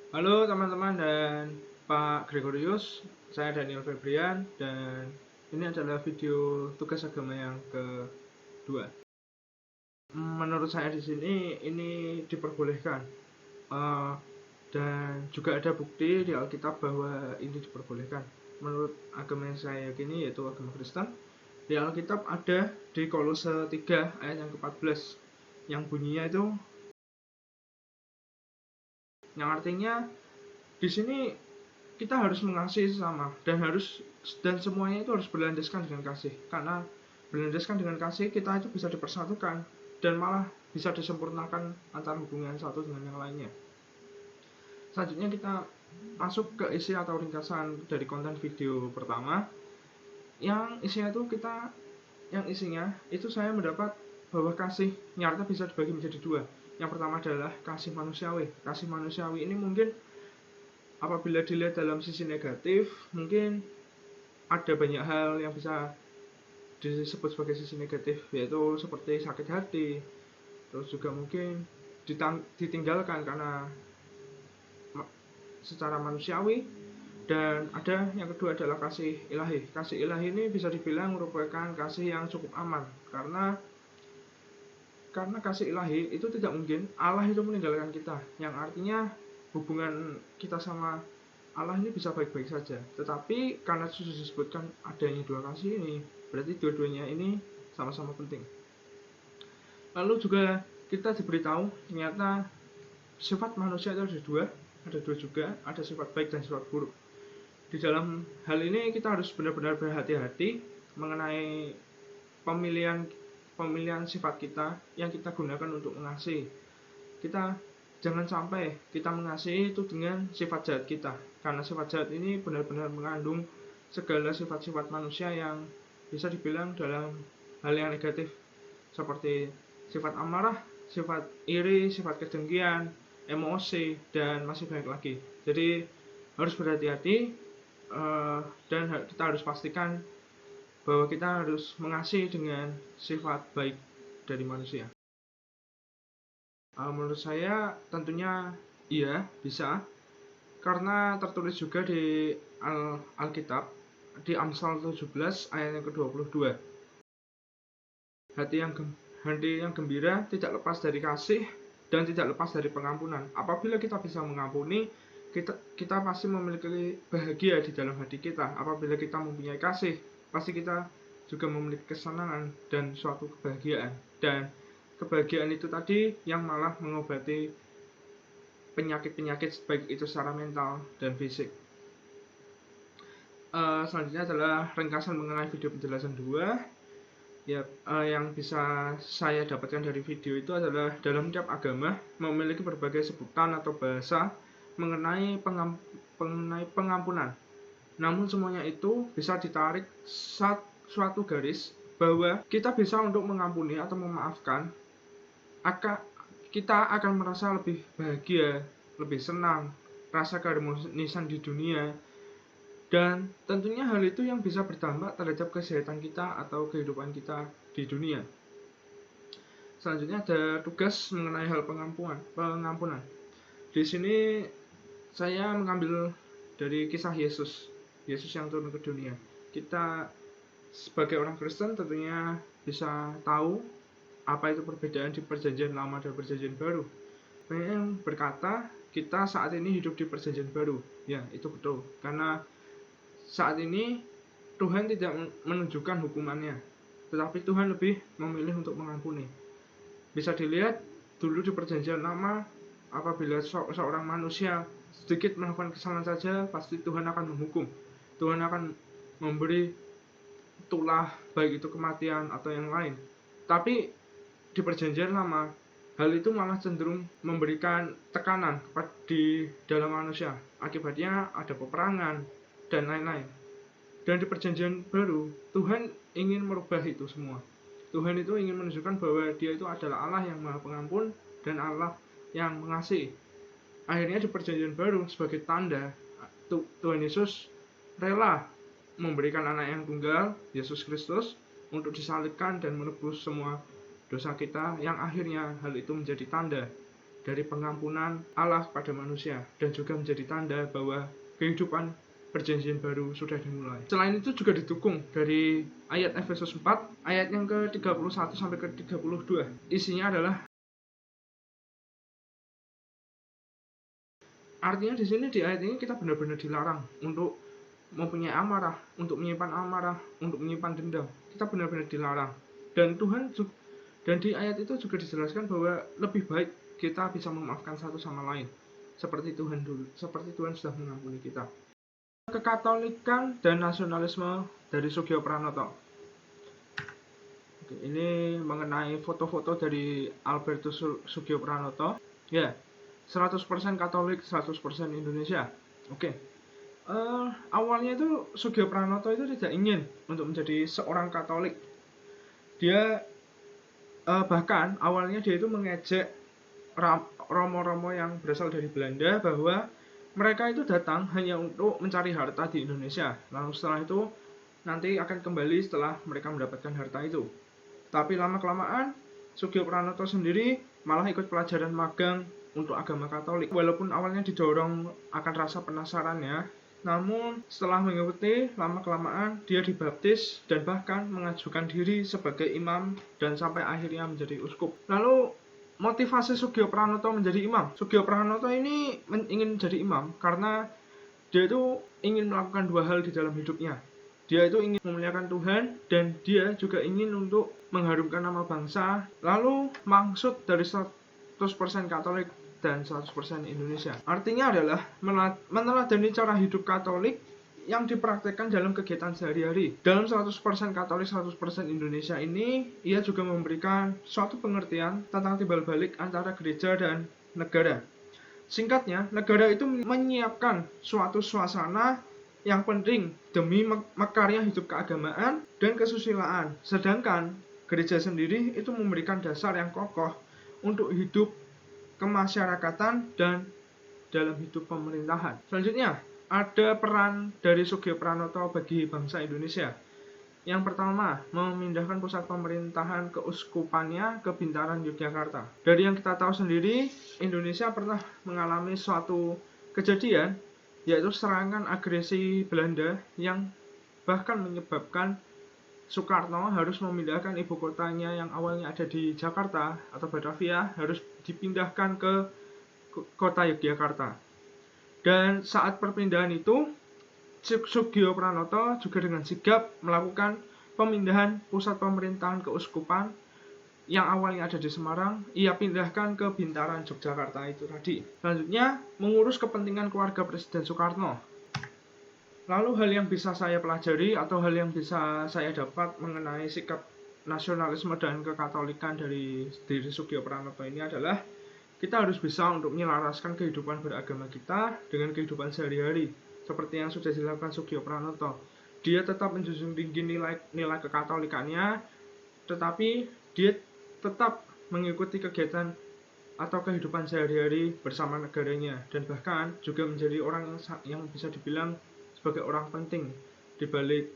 Halo teman-teman dan Pak Gregorius, saya Daniel Febrian dan ini adalah video tugas agama yang kedua. Menurut saya di sini ini diperbolehkan dan juga ada bukti di Alkitab bahwa ini diperbolehkan. Menurut agama yang saya yakini yaitu agama Kristen, di Alkitab ada di Kolose 3 ayat yang ke-14 yang bunyinya itu yang artinya di sini kita harus mengasihi sesama dan semuanya itu harus berlandaskan dengan kasih, karena berlandaskan dengan kasih kita itu bisa dipersatukan dan malah bisa disempurnakan antara hubungan satu dengan yang lainnya. Selanjutnya kita masuk ke isi atau ringkasan dari konten video pertama yang isinya itu saya mendapat bahwa kasih nyata bisa dibagi menjadi dua. Yang pertama adalah kasih manusiawi. Kasih manusiawi ini mungkin apabila dilihat dalam sisi negatif, mungkin ada banyak hal yang bisa disebut sebagai sisi negatif, yaitu seperti sakit hati, terus juga mungkin ditinggalkan karena secara manusiawi. Dan ada yang kedua adalah kasih ilahi. Kasih ilahi ini bisa dibilang merupakan kasih yang cukup aman, karena kasih ilahi itu tidak mungkin Allah itu meninggalkan kita, yang artinya hubungan kita sama Allah ini bisa baik-baik saja. Tetapi karena sudah disebutkan adanya dua kasih ini, berarti dua-duanya ini sama-sama penting. Lalu juga kita diberitahu ternyata sifat manusia itu ada dua juga, ada sifat baik dan sifat buruk. Di dalam hal ini kita harus benar-benar berhati-hati mengenai pemilihan sifat kita yang kita gunakan untuk mengasihi. Kita jangan sampai kita mengasihi itu dengan sifat jahat kita, karena sifat jahat ini benar-benar mengandung segala sifat-sifat manusia yang bisa dibilang dalam hal yang negatif, seperti sifat amarah, sifat iri, sifat kedengkian, emosi, dan masih banyak lagi. Jadi harus berhati-hati dan kita harus pastikan bahwa kita harus mengasihi dengan sifat baik dari manusia. Menurut saya tentunya iya bisa, karena tertulis juga di Alkitab di Amsal 17 ayat yang ke-22. Hati yang gembira tidak lepas dari kasih dan tidak lepas dari pengampunan. Apabila kita bisa mengampuni, kita pasti memiliki bahagia di dalam hati kita. Apabila kita mempunyai kasih, pasti kita juga memiliki kesenangan dan suatu kebahagiaan. Dan kebahagiaan itu tadi yang malah mengobati penyakit-penyakit baik itu secara mental dan fisik. Selanjutnya adalah ringkasan mengenai video penjelasan 2. Yang bisa saya dapatkan dari video itu adalah dalam tiap agama memiliki berbagai sebutan atau bahasa mengenai pengampunan. Namun semuanya itu bisa ditarik suatu garis bahwa kita bisa untuk mengampuni atau memaafkan, kita akan merasa lebih bahagia, lebih senang, rasa keharmonisan di dunia, dan tentunya hal itu yang bisa berdampak terhadap kesehatan kita atau kehidupan kita di dunia. Selanjutnya ada tugas mengenai hal pengampunan. Di sini saya mengambil dari kisah Yesus yang turun ke dunia. Kita sebagai orang Kristen tentunya bisa tahu apa itu perbedaan di perjanjian lama dan perjanjian baru. Banyak yang berkata kita saat ini hidup di perjanjian baru. Ya, itu betul. Karena saat ini Tuhan tidak menunjukkan hukumannya, tetapi Tuhan lebih memilih untuk mengampuni. Bisa dilihat dulu di perjanjian lama, apabila seorang manusia sedikit melakukan kesalahan saja, pasti Tuhan akan menghukum. Tuhan akan memberi tulah, baik itu kematian atau yang lain. Tapi di perjanjian lama, hal itu malah cenderung memberikan tekanan di dalam manusia. Akibatnya ada peperangan dan lain-lain. Dan di perjanjian baru, Tuhan ingin merubah itu semua. Tuhan itu ingin menunjukkan bahwa Dia itu adalah Allah yang Maha Pengampun dan Allah yang mengasihi. Akhirnya di perjanjian baru, sebagai tanda Tuhan Yesus rela memberikan anak yang tunggal, Yesus Kristus, untuk disalibkan dan menebus semua dosa kita, yang akhirnya hal itu menjadi tanda dari pengampunan Allah kepada manusia, dan juga menjadi tanda bahwa kehidupan perjanjian baru sudah dimulai. Selain itu juga didukung dari ayat Efesus 4 ayat yang ke-31 sampai ke-32. Isinya adalah, artinya di sini di ayat ini kita benar-benar dilarang untuk mempunyai amarah, untuk menyimpan dendam. Kita benar-benar dilarang. Dan di ayat itu juga dijelaskan bahwa lebih baik kita bisa memaafkan satu sama lain, seperti Tuhan sudah mengampuni kita. Kekatolikan dan nasionalisme dari Sugio Pranoto. Oke, ini mengenai foto-foto dari Albertus Sugio Pranoto. Ya, 100% Katolik, 100% Indonesia. Oke. Awalnya itu Sugio Pranoto itu tidak ingin untuk menjadi seorang Katolik. Dia bahkan awalnya dia itu mengejek romo-romo yang berasal dari Belanda bahwa mereka itu datang hanya untuk mencari harta di Indonesia. Lalu setelah itu nanti akan kembali setelah mereka mendapatkan harta itu. Tapi lama-kelamaan Sugio Pranoto sendiri malah ikut pelajaran magang untuk agama Katolik. Walaupun awalnya didorong akan rasa penasarannya, namun setelah mengikuti, lama-kelamaan dia dibaptis dan bahkan mengajukan diri sebagai imam dan sampai akhirnya menjadi uskup. Lalu motivasi Sugio Pranoto menjadi imam. Sugio Pranoto ini ingin menjadi imam karena dia itu ingin melakukan dua hal di dalam hidupnya. Dia itu ingin memuliakan Tuhan dan dia juga ingin untuk mengharumkan nama bangsa. Lalu maksud dari 100% Katolik dan 100% Indonesia, artinya adalah meneladani cara hidup Katolik yang dipraktekkan dalam kegiatan sehari-hari. Dalam 100% Katolik, 100% Indonesia ini, ia juga memberikan suatu pengertian tentang timbal balik antara gereja dan negara. Singkatnya, negara itu menyiapkan suatu suasana yang penting demi mekarya hidup keagamaan dan kesusilaan. Sedangkan gereja sendiri itu memberikan dasar yang kokoh untuk hidup kemasyarakatan dan dalam hidup pemerintahan. Selanjutnya, ada peran dari Sugio Pranoto bagi bangsa Indonesia. Yang pertama, memindahkan pusat pemerintahan keuskupannya ke Bintaran, Yogyakarta. Dari yang kita tahu sendiri, Indonesia pernah mengalami suatu kejadian, yaitu serangan agresi Belanda yang bahkan menyebabkan Soekarno harus memindahkan ibu kotanya yang awalnya ada di Jakarta atau Batavia, harus dipindahkan ke kota Yogyakarta. Dan saat perpindahan itu, Sugio Pranoto juga dengan sigap melakukan pemindahan pusat pemerintahan keuskupan yang awalnya ada di Semarang, ia pindahkan ke Bintaran, Yogyakarta itu tadi. Selanjutnya, mengurus kepentingan keluarga Presiden Soekarno. Lalu hal yang bisa saya pelajari atau hal yang bisa saya dapat mengenai sikap nasionalisme dan kekatolikan dari Sugio Pranoto ini adalah kita harus bisa untuk menyelaraskan kehidupan beragama kita dengan kehidupan sehari-hari seperti yang sudah dilakukan Sugio Pranoto. Dia tetap menjunjung tinggi nilai kekatolikannya, tetapi dia tetap mengikuti kegiatan atau kehidupan sehari-hari bersama negaranya, dan bahkan juga menjadi orang yang bisa dibilang sebagai orang penting di balik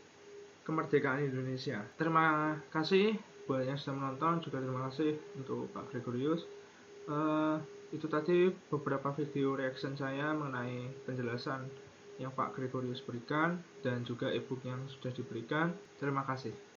kemerdekaan Indonesia. Terima kasih buat yang sudah menonton, juga terima kasih untuk Pak Gregorius. Itu tadi beberapa video reaction saya mengenai penjelasan yang Pak Gregorius berikan dan juga e-book yang sudah diberikan. Terima kasih.